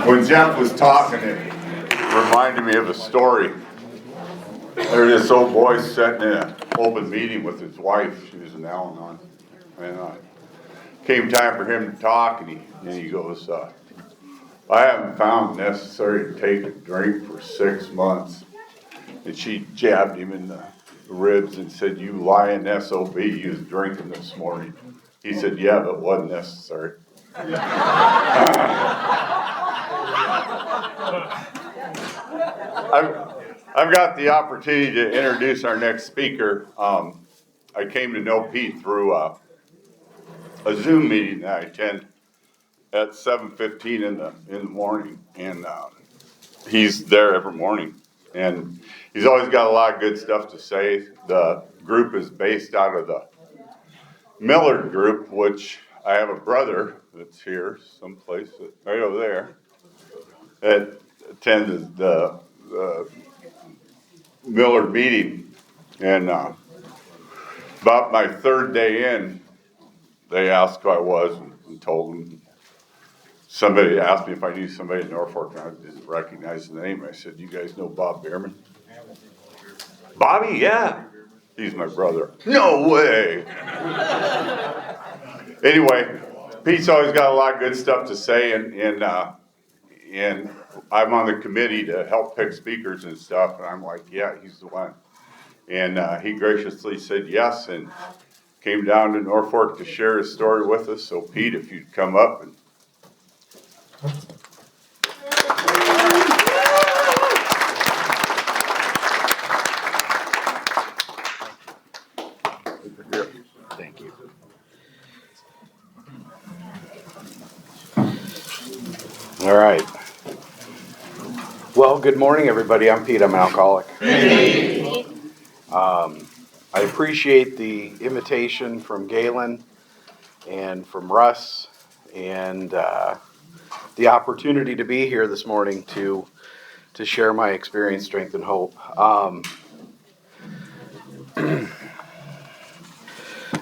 When Jeff was talking, it reminded me of a story. There was this old boy sitting in an open meeting with his wife. She was an Al-Anon. And came time for him to talk, and he goes, I haven't found it necessary to take a drink for 6 months. And she jabbed him in the ribs and said, you lying SOB, you was drinking this morning. He said, yeah, but it wasn't necessary. I've got the opportunity to introduce our next speaker. I came to know Pete through a Zoom meeting that I attend at 7:15 in the morning, and he's there every morning, and he's always got a lot of good stuff to say. The group is based out of the Millard group, which I have a brother that's here someplace right over there that attended the Millard meeting, and about my third day in, they asked who I was and told them. Somebody asked me if I knew somebody in Norfolk, and I didn't recognize the name. I said, you guys know Bob Bierman? Bobby, yeah. He's my brother. No way. Anyway, Pete's always got a lot of good stuff to say, and I'm on the committee to help pick speakers and stuff, and I'm like, yeah, he's the one. And he graciously said yes, and came down to Norfolk to share his story with us. So Pete, if you'd come up. And Thank you. All right. Well, good morning, everybody. I'm Pete. I'm an alcoholic. I appreciate the invitation from Galen and from Russ and the opportunity to be here this morning to share my experience, strength, and hope.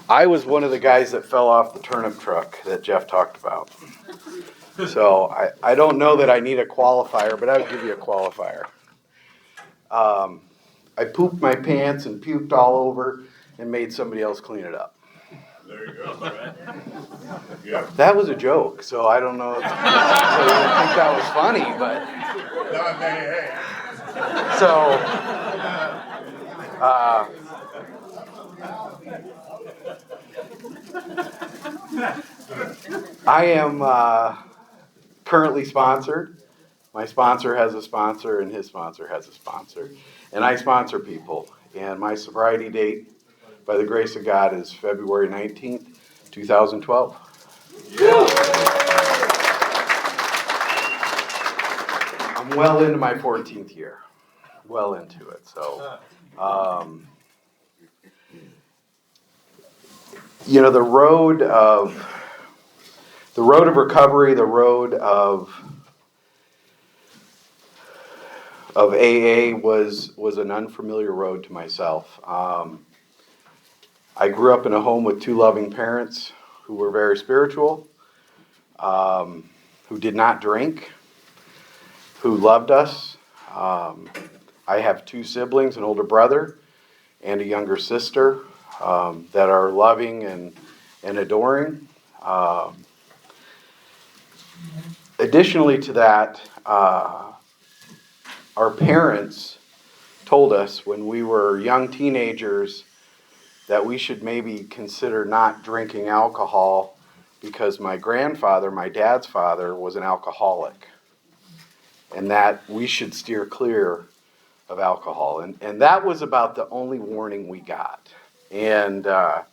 I was one of the guys that fell off the turnip truck that Jeff talked about. So I don't know that I need a qualifier, but I would give you a qualifier. I pooped my pants and puked all over and made somebody else clean it up. there you go. Yeah. That was a joke, so I don't know if you think that was funny, but so I am currently sponsored. My sponsor has a sponsor, and his sponsor has a sponsor. And I sponsor people. And my sobriety date, by the grace of God, is February 19th, 2012. I'm well into my 14th year. Well into it. So, the road of recovery, the road of AA was an unfamiliar road to myself. I grew up in a home with two loving parents who were very spiritual, who did not drink, who loved us. I have two siblings, an older brother and a younger sister, that are loving and adoring. Additionally to that, our parents told us when we were young teenagers that we should maybe consider not drinking alcohol because my grandfather, my dad's father, was an alcoholic, and that we should steer clear of alcohol. And that was about the only warning we got. And I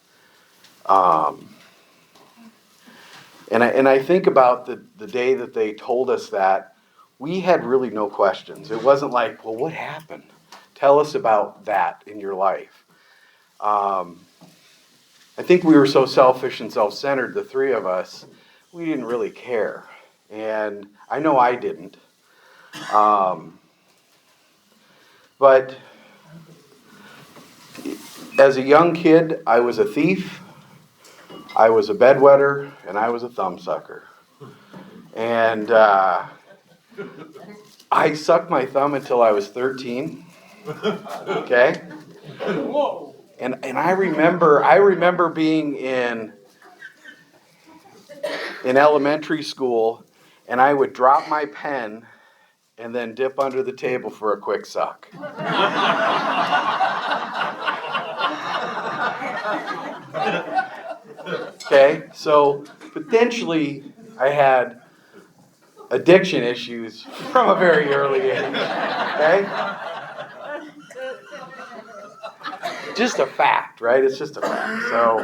think about the day that they told us that, we had really no questions. It wasn't like, well, what happened? Tell us about that in your life. I think we were so selfish and self-centered, the three of us, we didn't really care. And I know I didn't. But as a young kid, I was a thief, I was a bedwetter, and I was a thumbsucker. And I sucked my thumb until I was 13. Okay? And I remember being in elementary school, and I would drop my pen and then dip under the table for a quick suck. Okay, so potentially I had addiction issues from a very early age. Okay? Just a fact, right? It's just a fact. So,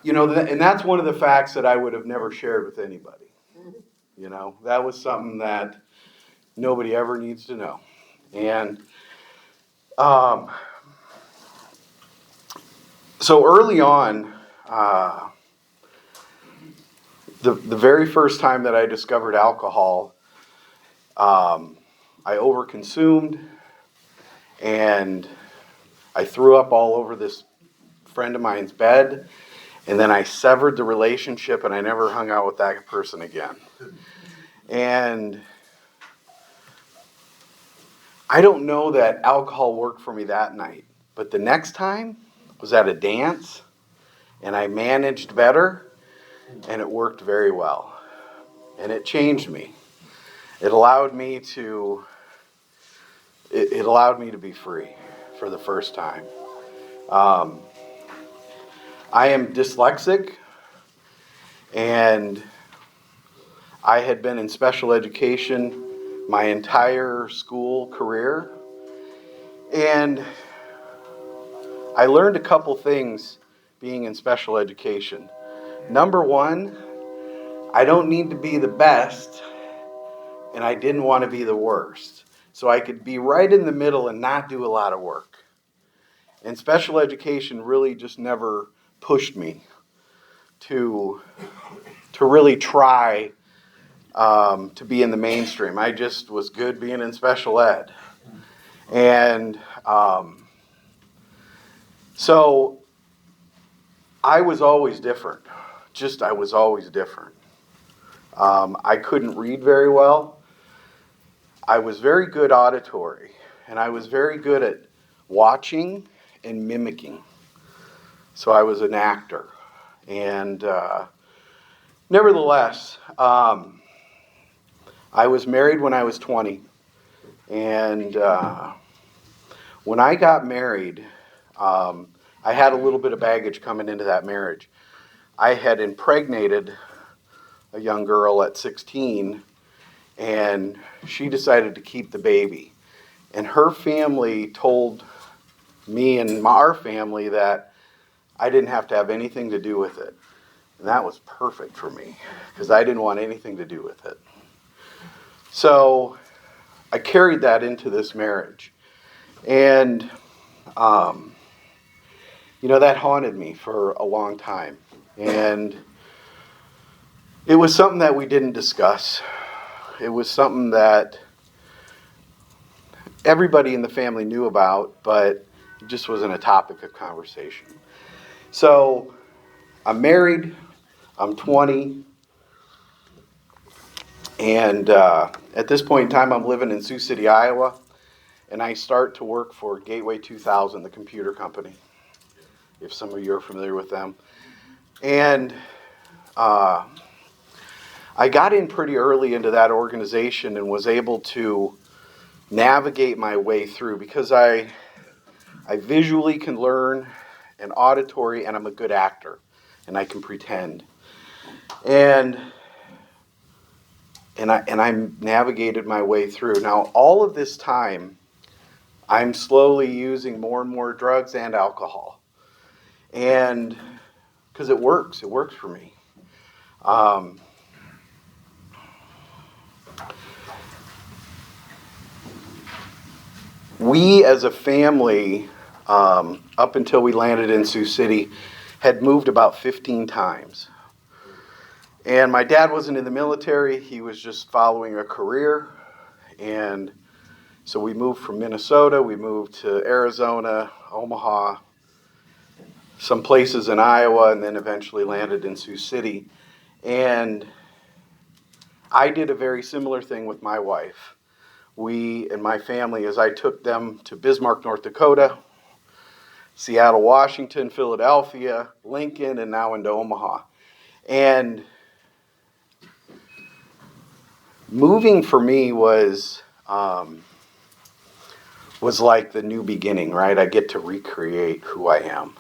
and that's one of the facts that I would have never shared with anybody. That was something that nobody ever needs to know. And so early on, the very first time that I discovered alcohol, I overconsumed, and I threw up all over this friend of mine's bed, and then I severed the relationship, and I never hung out with that person again. And I don't know that alcohol worked for me that night, but the next time was at a dance, and I managed better, and it worked very well. And it changed me. It allowed me to be free for the first time. I am dyslexic, and I had been in special education my entire school career. And I learned a couple things being in special education. Number one, I don't need to be the best, and I didn't want to be the worst. So I could be right in the middle and not do a lot of work. And special education really just never pushed me to really try to be in the mainstream. I just was good being in special ed. And so I was always different. I was always different. I couldn't read very well. I was very good auditory, and I was very good at watching and mimicking. So I was an actor. And nevertheless, I was married when I was 20. And when I got married, I had a little bit of baggage coming into that marriage. I had impregnated a young girl at 16, and she decided to keep the baby. And her family told me and our family that I didn't have to have anything to do with it. And that was perfect for me, because I didn't want anything to do with it. So I carried that into this marriage. And, that haunted me for a long time. And it was something that we didn't discuss. It was something that everybody in the family knew about, but it just wasn't a topic of conversation. So I'm married, I'm 20, and at this point in time I'm living in Sioux City, Iowa, and I start to work for Gateway 2000, the computer company, if some of you are familiar with them. And I got in pretty early into that organization and was able to navigate my way through, because I visually can learn, and auditory, and I'm a good actor, and I can pretend. And I navigated my way through. Now, all of this time, I'm slowly using more and more drugs and alcohol. And because it works for me. We as a family, up until we landed in Sioux City, had moved about 15 times. And my dad wasn't in the military, he was just following a career. And so we moved from Minnesota, we moved to Arizona, Omaha, some places in Iowa, and then eventually landed in Sioux City. And I did a very similar thing with my wife. We and my family, as I took them to Bismarck, North Dakota, Seattle, Washington, Philadelphia, Lincoln, and now into Omaha. And moving for me was like the new beginning, right? I get to recreate who I am.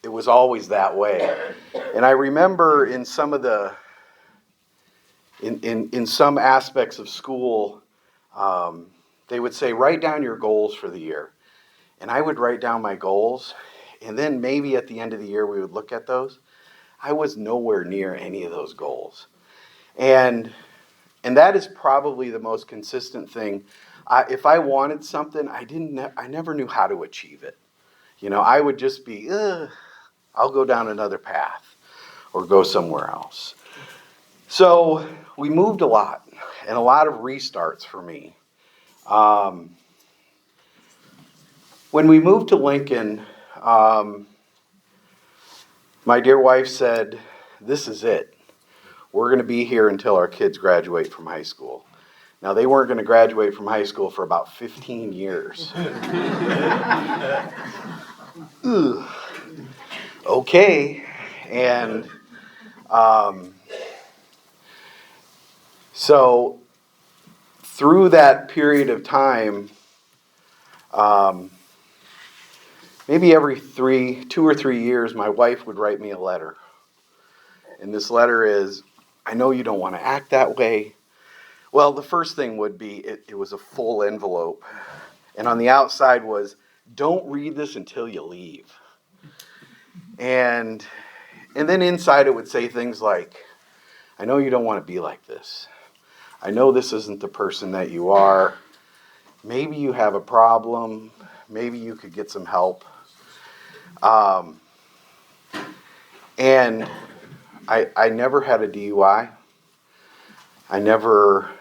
It was always that way. And I remember in some of the, in some aspects of school, they would say, write down your goals for the year. And I would write down my goals, and then maybe at the end of the year we would look at those. I was nowhere near any of those goals. And that is probably the most consistent thing. If I wanted something, I never knew how to achieve it. You know, I would just be, I'll go down another path or go somewhere else. So we moved a lot, and a lot of restarts for me. When we moved to Lincoln, my dear wife said, this is it. We're going to be here until our kids graduate from high school. Now, they weren't going to graduate from high school for about 15 years. Okay. And so through that period of time, maybe every 2 or 3 years, my wife would write me a letter. And this letter is, I know you don't want to act that way. Well, the first thing would be, it was a full envelope. And on the outside was, don't read this until you leave. And then inside it would say things like, I know you don't want to be like this. I know this isn't the person that you are. Maybe you have a problem. Maybe you could get some help. And I never had a DUI. I never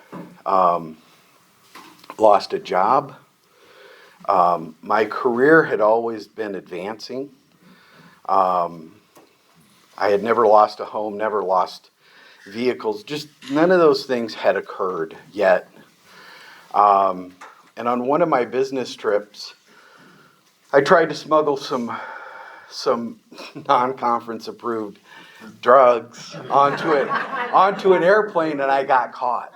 lost a job. My career had always been advancing. I had never lost a home, never lost vehicles. Just none of those things had occurred yet. And on one of my business trips, I tried to smuggle some non-conference approved drugs onto an airplane, and I got caught.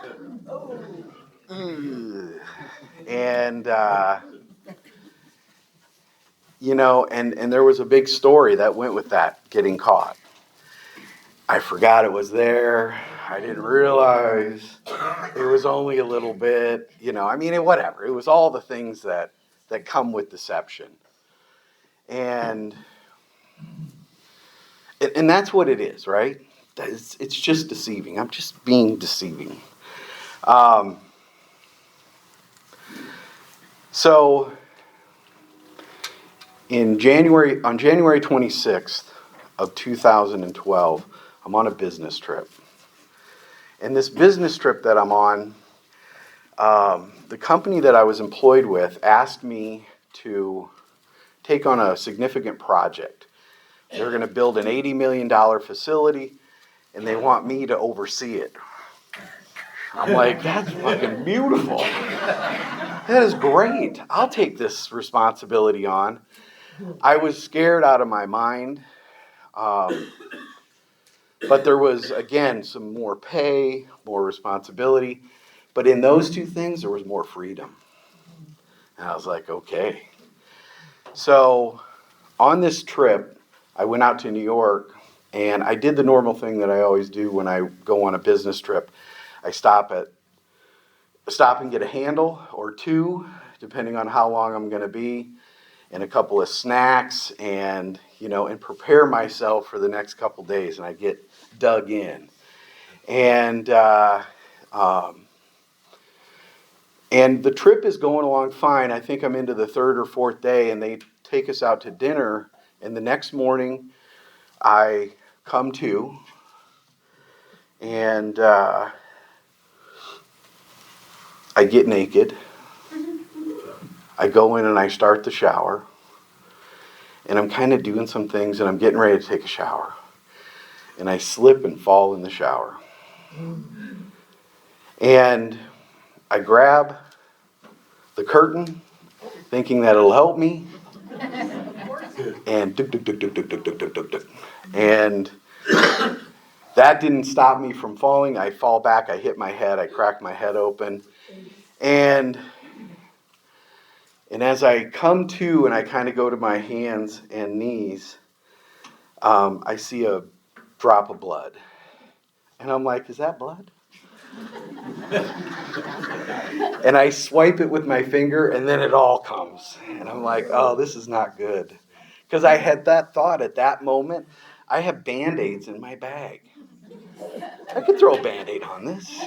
And and there was a big story that went with that, getting caught. I forgot it was there. I didn't realize it was only a little bit, whatever. It was all the things that come with deception. And that's what it is, right? It's just deceiving. I'm just being deceiving. So on January 26th of 2012, I'm on a business trip. And this business trip that I'm on, the company that I was employed with asked me to take on a significant project. They're going to build an $80 million facility, and they want me to oversee it. I'm like, that's fucking beautiful. That is great. I'll take this responsibility on. I was scared out of my mind. But there was, again, some more pay, more responsibility. But in those two things, there was more freedom. And I was like, okay. So on this trip, I went out to New York, and I did the normal thing that I always do when I go on a business trip. I stop and get a handle or two, depending on how long I'm going to be, and a couple of snacks, and prepare myself for the next couple days. And I get dug in, and the trip is going along fine. I think I'm into the third or fourth day, and they take us out to dinner. And the next morning, I come to, and I get naked. I go in and I start the shower, and I'm kind of doing some things, and I'm getting ready to take a shower. and I slip and fall in the shower. And I grab the curtain, thinking that it'll help me, and duk, duk, duk, duk, duk, duk, duk, duk, duk, duk. And that didn't stop me from falling. I fall back, I hit my head, I crack my head open. And as I come to and I kind of go to my hands and knees, I see a drop of blood. And I'm like, is that blood? And I swipe it with my finger, and then it all comes. And I'm like, oh, this is not good. Because I had that thought at that moment, I have Band-Aids in my bag. I could throw a Band-Aid on this.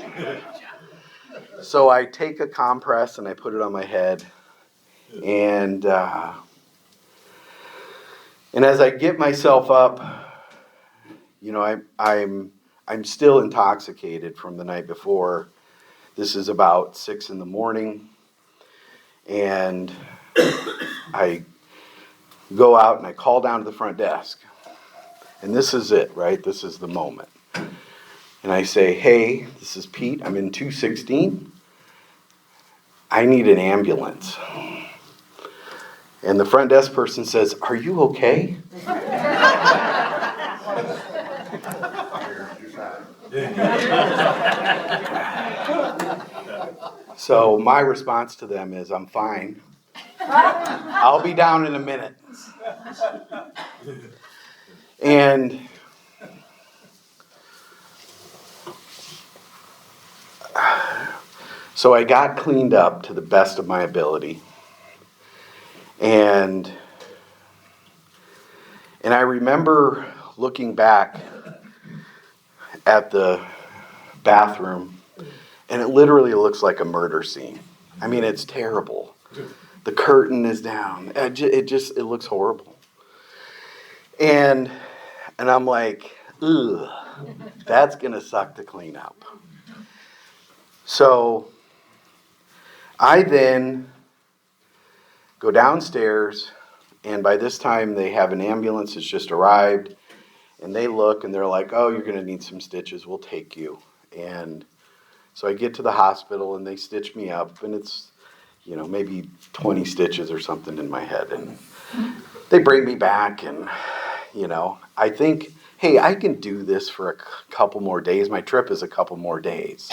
So I take a compress and I put it on my head. And as I get myself up, I'm still intoxicated from the night before. This is about 6 a.m. And I go out and I call down to the front desk. And this is it, right? This is the moment. And I say, hey, this is Pete. I'm in 216. I need an ambulance. And the front desk person says, are you okay? So my response to them is, I'm fine. I'll be down in a minute. And so I got cleaned up to the best of my ability. And I remember looking back at the bathroom, and it literally looks like a murder scene. I mean, it's terrible. The curtain is down. It looks horrible. And I'm like, ugh, that's gonna suck to clean up. So I then go downstairs, and by this time they have an ambulance that's just arrived, and they look and they're like, oh, you're gonna need some stitches, we'll take you. And so I get to the hospital and they stitch me up, and it's, maybe 20 stitches or something in my head. And they bring me back, and, I think, hey, I can do this for a couple more days. My trip is a couple more days.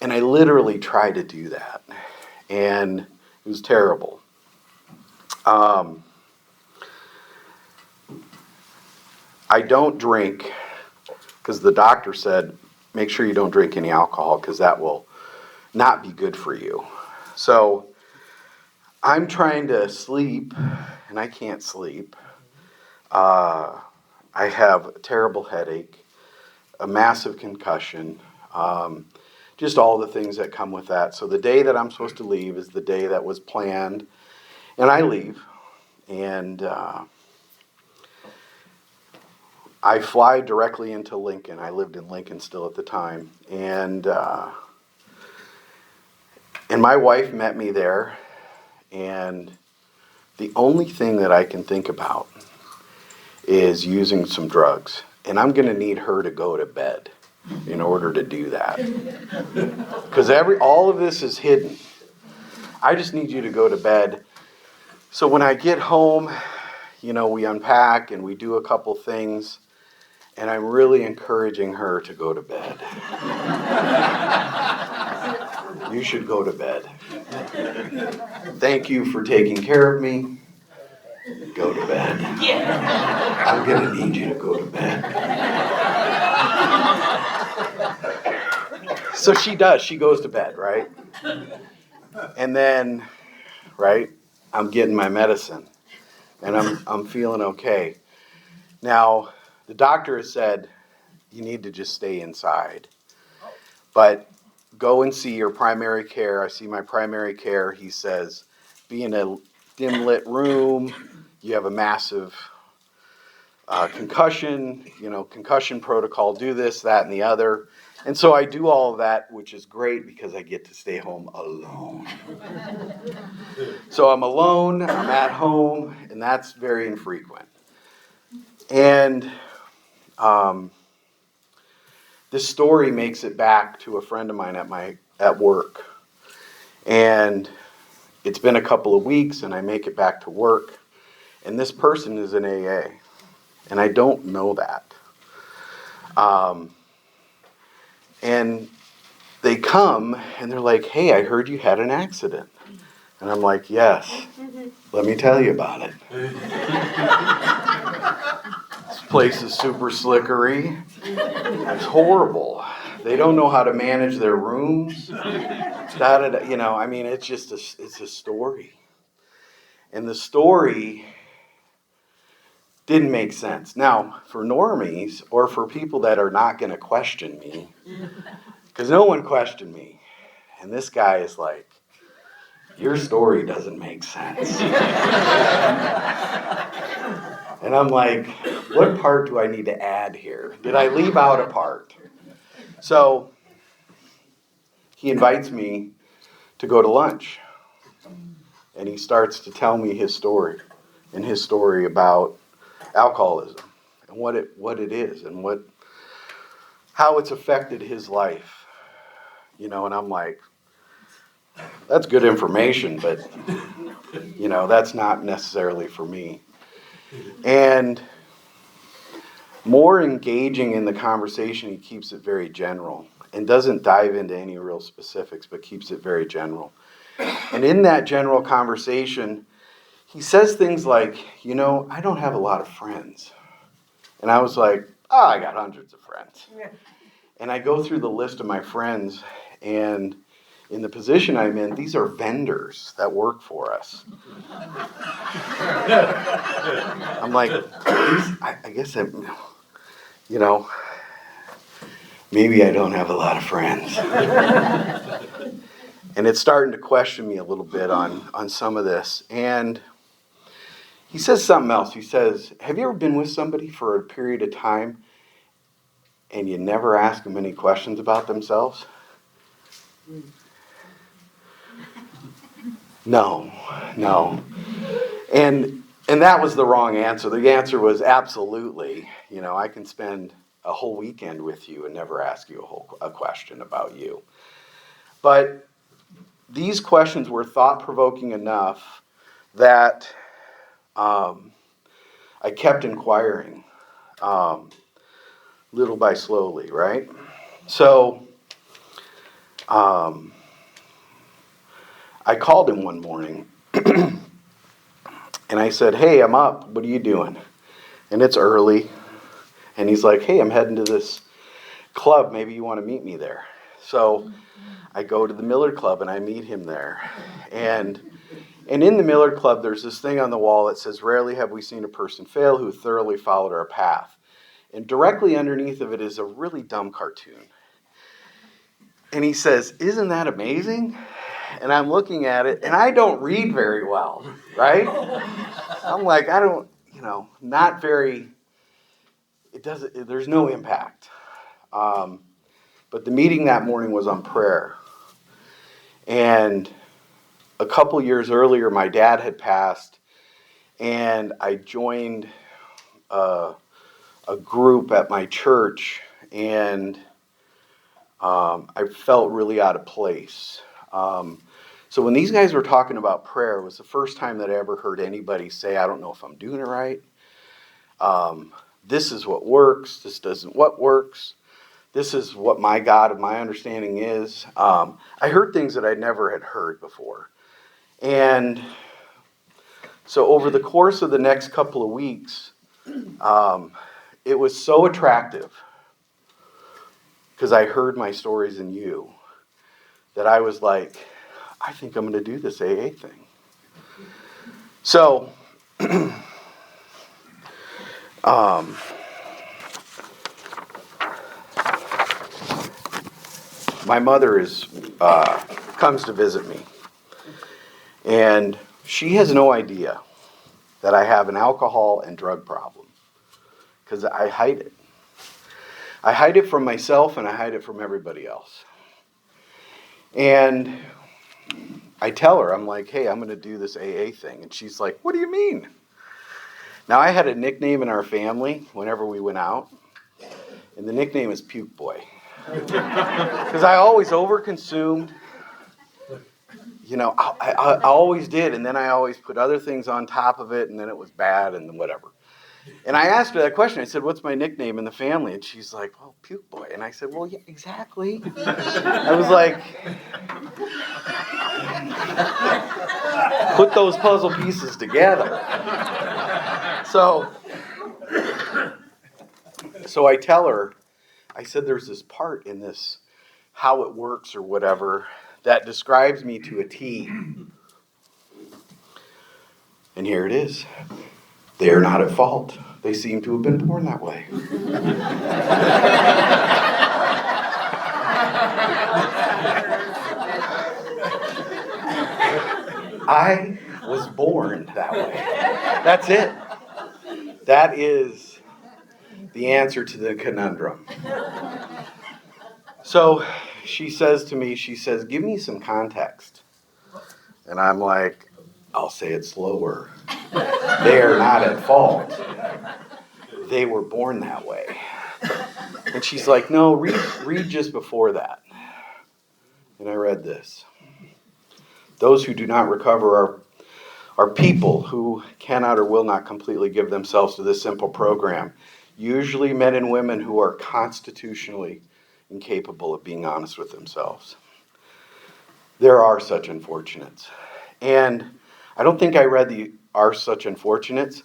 And I literally tried to do that. And it was terrible. I don't drink because the doctor said, make sure you don't drink any alcohol because that will not be good for you. So I'm trying to sleep, and I can't sleep. I have a terrible headache, a massive concussion, just all the things that come with that. So the day that I'm supposed to leave is the day that was planned, and I leave. And I fly directly into Lincoln. I lived in Lincoln still at the time. And my wife met me there. And the only thing that I can think about is using some drugs. And I'm going to need her to go to bed in order to do that. Because all of this is hidden. I just need you to go to bed. So when I get home, we unpack and we do a couple things. And I'm really encouraging her to go to bed. You should go to bed. Thank you for taking care of me. Go to bed. I'm going to need you to go to bed. So she does. She goes to bed, right? And then, right, I'm getting my medicine. And I'm feeling okay. Now, the doctor has said, you need to just stay inside. But go and see your primary care. I see my primary care. He says, be in a dim lit room. You have a massive concussion, concussion protocol, do this, that, and the other. And so I do all of that, which is great because I get to stay home alone. So I'm alone, I'm at home, and that's very infrequent. And this story makes it back to a friend of mine at work. And it's been a couple of weeks, and I make it back to work. And this person is in AA. And I don't know that. And they come, and they're like, hey, I heard you had an accident. And I'm like, yes, let me tell you about it. This place is super slickery. It's horrible. They don't know how to manage their rooms. I mean, it's just it's a story. And the story didn't make sense. Now, for normies, or for people that are not going to question me, because no one questioned me, and this guy is like, your story doesn't make sense. And I'm like, what part do I need to add here? Did I leave out a part? So he invites me to go to lunch. And he starts to tell me his story, and his story about alcoholism and what it is and how it's affected his life. And I'm like, that's good information, but that's not necessarily for me. And more engaging in the conversation, he keeps it very general and doesn't dive into any real specifics, but keeps it very general. And in that general conversation, he says things like, I don't have a lot of friends. And I was like, I got hundreds of friends. Yeah. And I go through the list of my friends, and in the position I'm in, these are vendors that work for us. I'm like, I guess maybe I don't have a lot of friends. And it's starting to question me a little bit on some of this. And he says something else. He says, have you ever been with somebody for a period of time and you never ask them any questions about themselves? No. And that was the wrong answer. The answer was absolutely. I can spend a whole weekend with you and never ask you a question about you. But these questions were thought-provoking enough that I kept inquiring, little by slowly, right? So I called him one morning, and I said, hey, I'm up. What are you doing? And it's early. And he's like, hey, I'm heading to this club. Maybe you want to meet me there. So I go to the Miller Club, and I meet him there. And in the Miller Club, there's this thing on the wall that says, rarely have we seen a person fail who thoroughly followed our path. And directly underneath of it is a really dumb cartoon. And he says, isn't that amazing? And I'm looking at it, and I don't read very well, right? I'm like, I don't, not very, there's no impact. But the meeting that morning was on prayer. And a couple years earlier, my dad had passed, and I joined a group at my church, and I felt really out of place. So when these guys were talking about prayer, it was the first time that I ever heard anybody say, I don't know if I'm doing it right. This is what works. This doesn't what works. This is what my God of my understanding is. I heard things that I never had heard before. And so over the course of the next couple of weeks, it was so attractive because I heard my stories in you that I was like, I think I'm going to do this AA thing. So, my mother comes to visit me, and she has no idea that I have an alcohol and drug problem because I hide it. I hide it from myself, and I hide it from everybody else. And I tell her, I'm like, hey, I'm going to do this AA thing. And she's like, what do you mean? Now, I had a nickname in our family whenever we went out. And the nickname is Puke Boy. Because I always overconsumed. I always did, and then I always put other things on top of it, and then it was bad, and whatever. And I asked her that question. I said, what's my nickname in the family? And she's like, well, Puke Boy. And I said, well, yeah, exactly. I was like, put those puzzle pieces together. So I tell her, I said, there's this part in this, how it works or whatever, that describes me to a T. And here it is. They are not at fault. They seem to have been born that way. I was born that way. That's it. That is the answer to the conundrum. So she says to me, give me some context. And I'm like, I'll say it slower. They are not at fault. They were born that way. And she's like, no, read just before that. And I read this. Those who do not recover are people who cannot or will not completely give themselves to this simple program. Usually men and women who are constitutionally incapable of being honest with themselves. There are such unfortunates. And I don't think I read the are such unfortunates.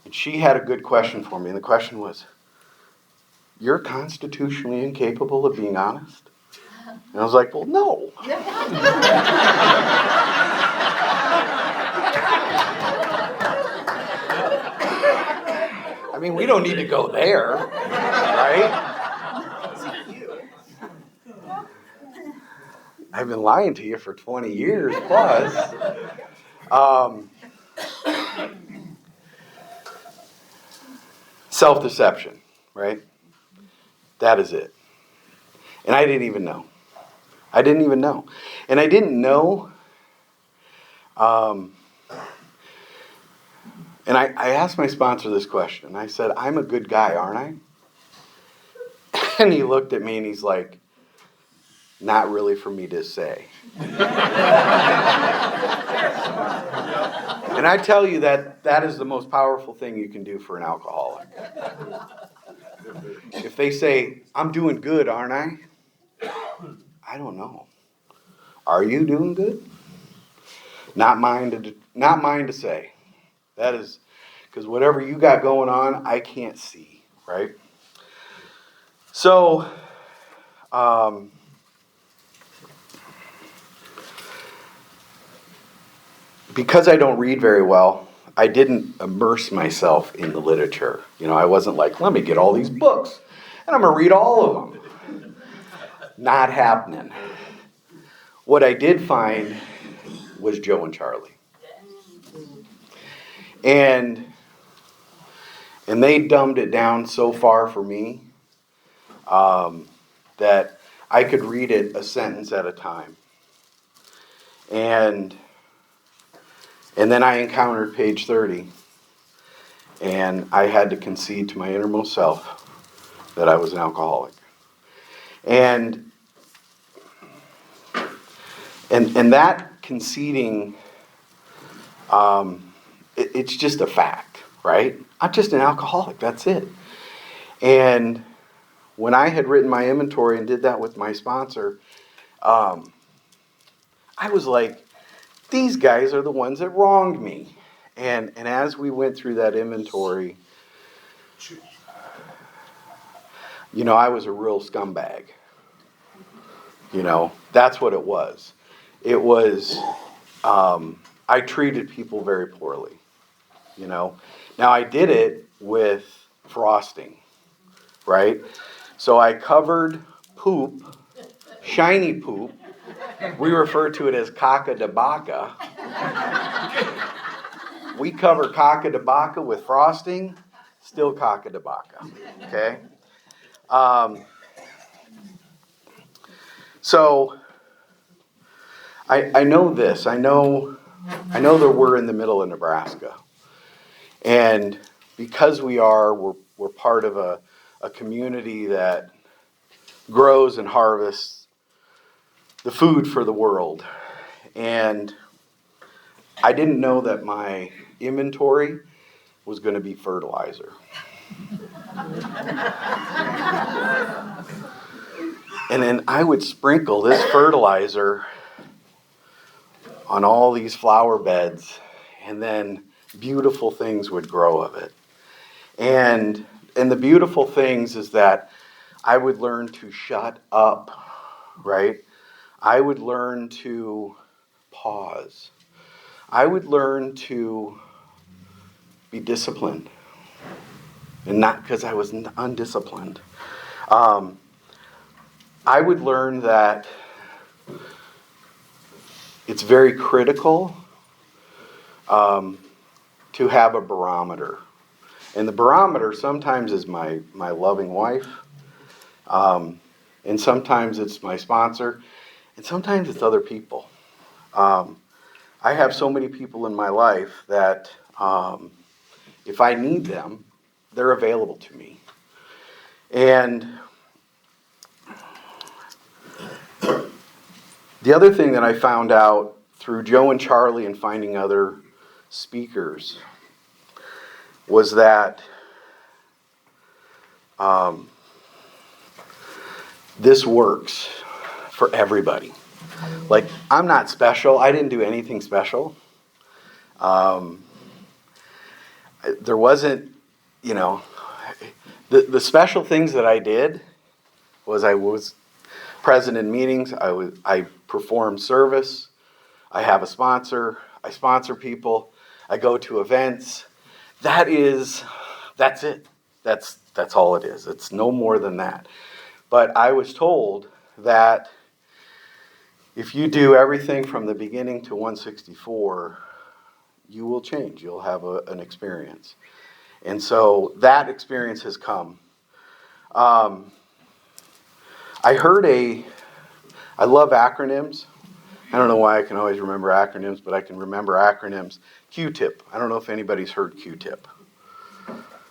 And she had a good question for me. And the question was, you're constitutionally incapable of being honest? And I was like, well, no. I mean, we don't need to go there, right? I've been lying to you for 20 years plus. Self-deception, right? That is it. And I didn't even know. And I didn't know. And I asked my sponsor this question. I said, I'm a good guy, aren't I? And he looked at me and he's like, not really for me to say. And I tell you that is the most powerful thing you can do for an alcoholic. If they say, I'm doing good, aren't I? I don't know. Are you doing good? Not mine to say. That is, because whatever you got going on, I can't see, right? So, because I don't read very well, I didn't immerse myself in the literature. I wasn't like, let me get all these books, and I'm going to read all of them. Not happening. What I did find was Joe and Charlie. And they dumbed it down so far for me that I could read it a sentence at a time. And then I encountered page 30, and I had to concede to my innermost self that I was an alcoholic. And that conceding, it's just a fact, right? I'm just an alcoholic, that's it. And when I had written my inventory and did that with my sponsor, I was like, these guys are the ones that wronged me. And as we went through that inventory, I was a real scumbag. That's what it was. It was, I treated people very poorly, Now I did it with frosting, right? So I covered poop, shiny poop. We refer to it as caca de baca. We cover caca de baca with frosting, still caca de baca, okay? So I know this. I know that we're in the middle of Nebraska. And because we're part of a a community that grows and harvests the food for the world. And I didn't know that my inventory was going to be fertilizer. And then I would sprinkle this fertilizer on all these flower beds, and then beautiful things would grow of it. And the beautiful things is that I would learn to shut up, right? I would learn to pause. I would learn to be disciplined, and not because I was undisciplined. I would learn that it's very critical to have a barometer. And the barometer sometimes is my loving wife, and sometimes it's my sponsor, and sometimes it's other people. I have so many people in my life that if I need them, they're available to me. And the other thing that I found out through Joe and Charlie and finding other speakers was that this works for everybody. Like, I'm not special. I didn't do anything special. There wasn't, the special things that I did was I was present in meetings. I performed service. I have a sponsor. I sponsor people. I go to events. That's it. That's all it is. It's no more than that. But I was told that if you do everything from the beginning to 164, you will change. You'll have an experience. And so that experience has come. I love acronyms. I don't know why I can always remember acronyms, but I can remember acronyms. Q-tip. I don't know if anybody's heard Q-tip.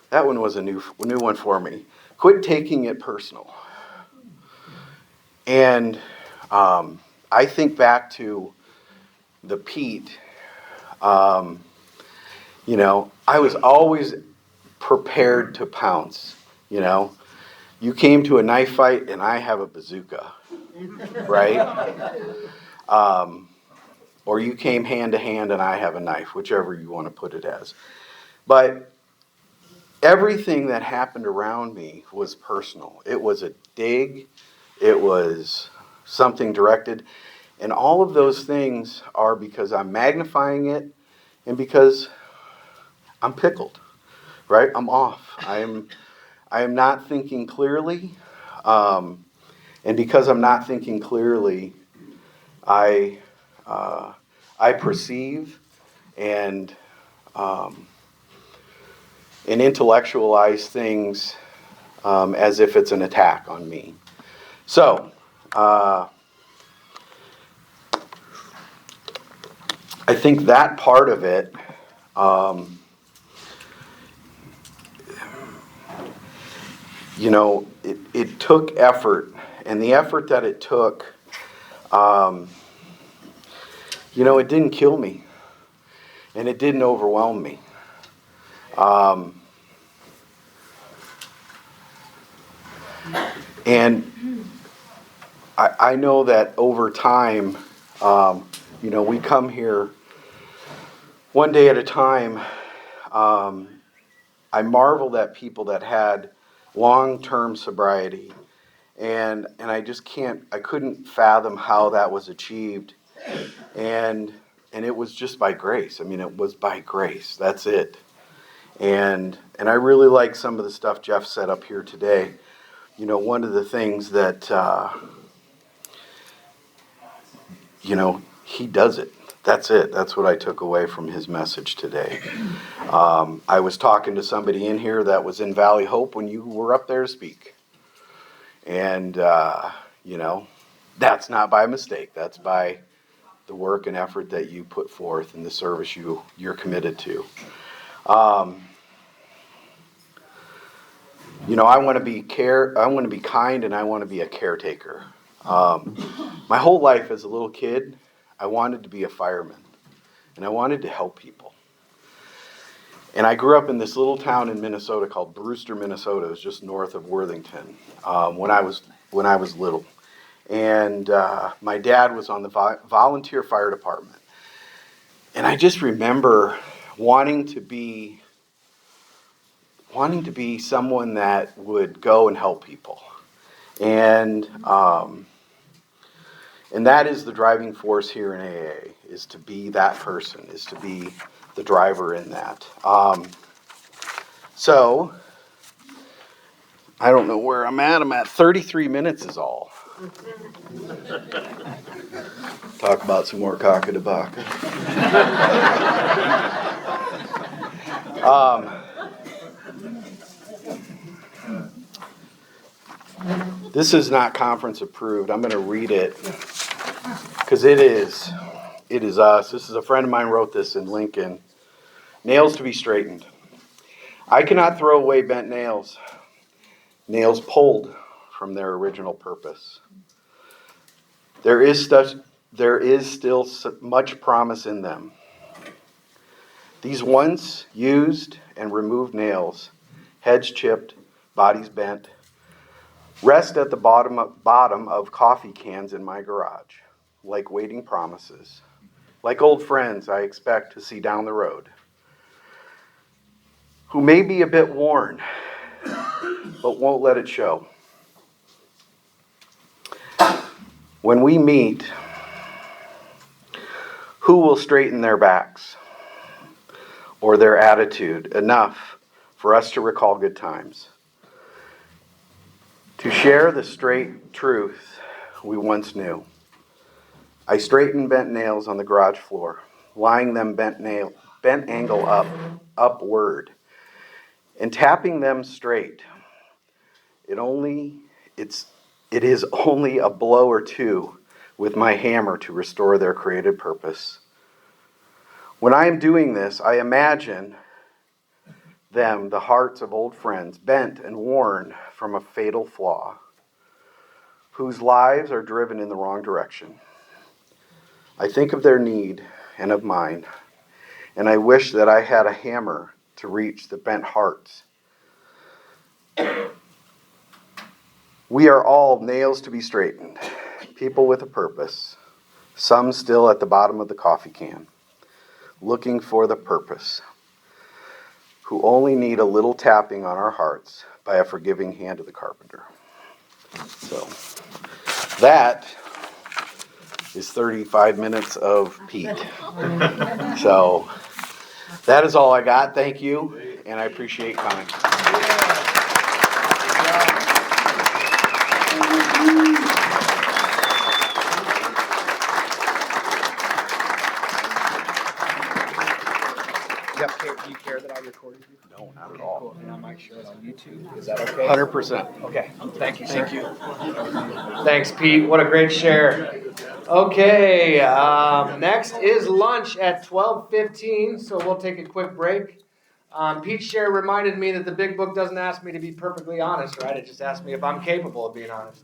That one was a new one for me. Quit taking it personal. And I think back to the Pete. I was always prepared to pounce. You came to a knife fight and I have a bazooka, right? Or you came hand to hand and I have a knife, whichever you want to put it as. But everything that happened around me was personal. It was a dig. It was something directed. And all of those things are because I'm magnifying it and because I'm pickled, right? I'm off. I am not thinking clearly. And because I'm not thinking clearly, I perceive and intellectualize things as if it's an attack on me. So, I think that part of it, it took effort, and the effort that it took, it didn't kill me, and it didn't overwhelm me. And I know that over time, we come here one day at a time. I marveled at people that had long-term sobriety, and I couldn't fathom how that was achieved, and it was just by grace. I mean, it was by grace. That's it. And I really like some of the stuff Jeff said up here today. One of the things that he does it. That's it. That's what I took away from his message today. I was talking to somebody in here that was in Valley Hope when you were up there to speak. And, that's not by mistake. That's by the work and effort that you put forth and the service you're committed to. I want to be kind, and I want to be a caretaker. My whole life as a little kid, I wanted to be a fireman, and I wanted to help people. And I grew up in this little town in Minnesota called Brewster, Minnesota. It was just north of Worthington when I was little. And my dad was on the volunteer fire department. And I just remember wanting to be someone that would go and help people. And that is the driving force here in AA, is to be that person, is to be the driver in that. So, I don't know where I'm at. I'm at 33 minutes is all. Talk about some more cock-a-da-baka. This is not conference approved. I'm going to read it because it is us. This is a friend of mine wrote this in Lincoln. Nails to be straightened. I cannot throw away bent nails. Nails pulled from their original purpose. There is still much promise in them. These once used and removed nails, heads chipped, bodies bent, rest at the bottom of coffee cans in my garage, like waiting promises, like old friends I expect to see down the road, who may be a bit worn, but won't let it show. When we meet, who will straighten their backs or their attitude enough for us to recall good times? To share the straight truth we once knew. I straightened bent nails on the garage floor, lying them bent angle upward, and tapping them straight. It is only a blow or two with my hammer to restore their created purpose. When I am doing this, I imagine them, the hearts of old friends, bent and worn from a fatal flaw, whose lives are driven in the wrong direction. I think of their need and of mine, and I wish that I had a hammer to reach the bent hearts. We are all nails to be straightened, people with a purpose, some still at the bottom of the coffee can, looking for the purpose, who only need a little tapping on our hearts by a forgiving hand of the carpenter. So, that is 35 minutes of Pete. So, that is all I got. Thank you, and I appreciate coming. Do you care that I recorded you? No, not at all. Cool. And I might share it on YouTube. Is that okay? 100%. Okay. Thank you, sir. Thank you. Thanks, Pete. What a great share. Okay, next is lunch at 12:15, so we'll take a quick break. Pete's share reminded me that the big book doesn't ask me to be perfectly honest, right? It just asks me if I'm capable of being honest.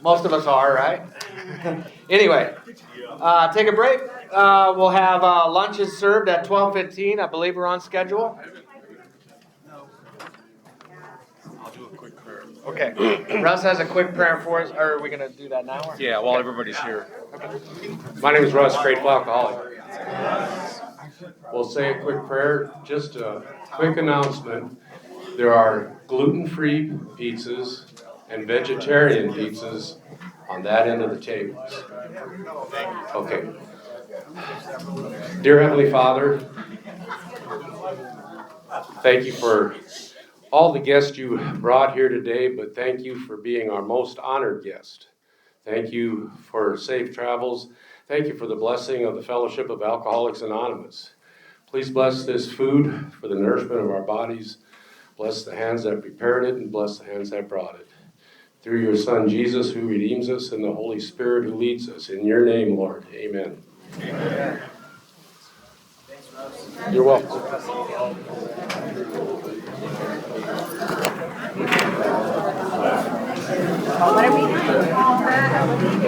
Most of us are, right? Anyway, take a break. We'll have lunches served at 12:15. I believe we're on schedule. I'll do a quick prayer. Okay. Russ has a quick prayer for us. Or are we going to do that now? Or? Yeah, while everybody's here. My name is Russ, grateful alcoholic. We'll say a quick prayer. Just a quick announcement. There are gluten-free pizzas and vegetarian pizzas on that end of the tables. Okay. Dear Heavenly Father, thank you for all the guests you brought here today, but thank you for being our most honored guest. Thank you for safe travels. Thank you for the blessing of the Fellowship of Alcoholics Anonymous. Please bless this food for the nourishment of our bodies. Bless the hands that prepared it and bless the hands that brought it. Through your Son, Jesus, who redeems us, and the Holy Spirit who leads us. In your name, Lord. Amen. Amen. You're welcome. What are we doing?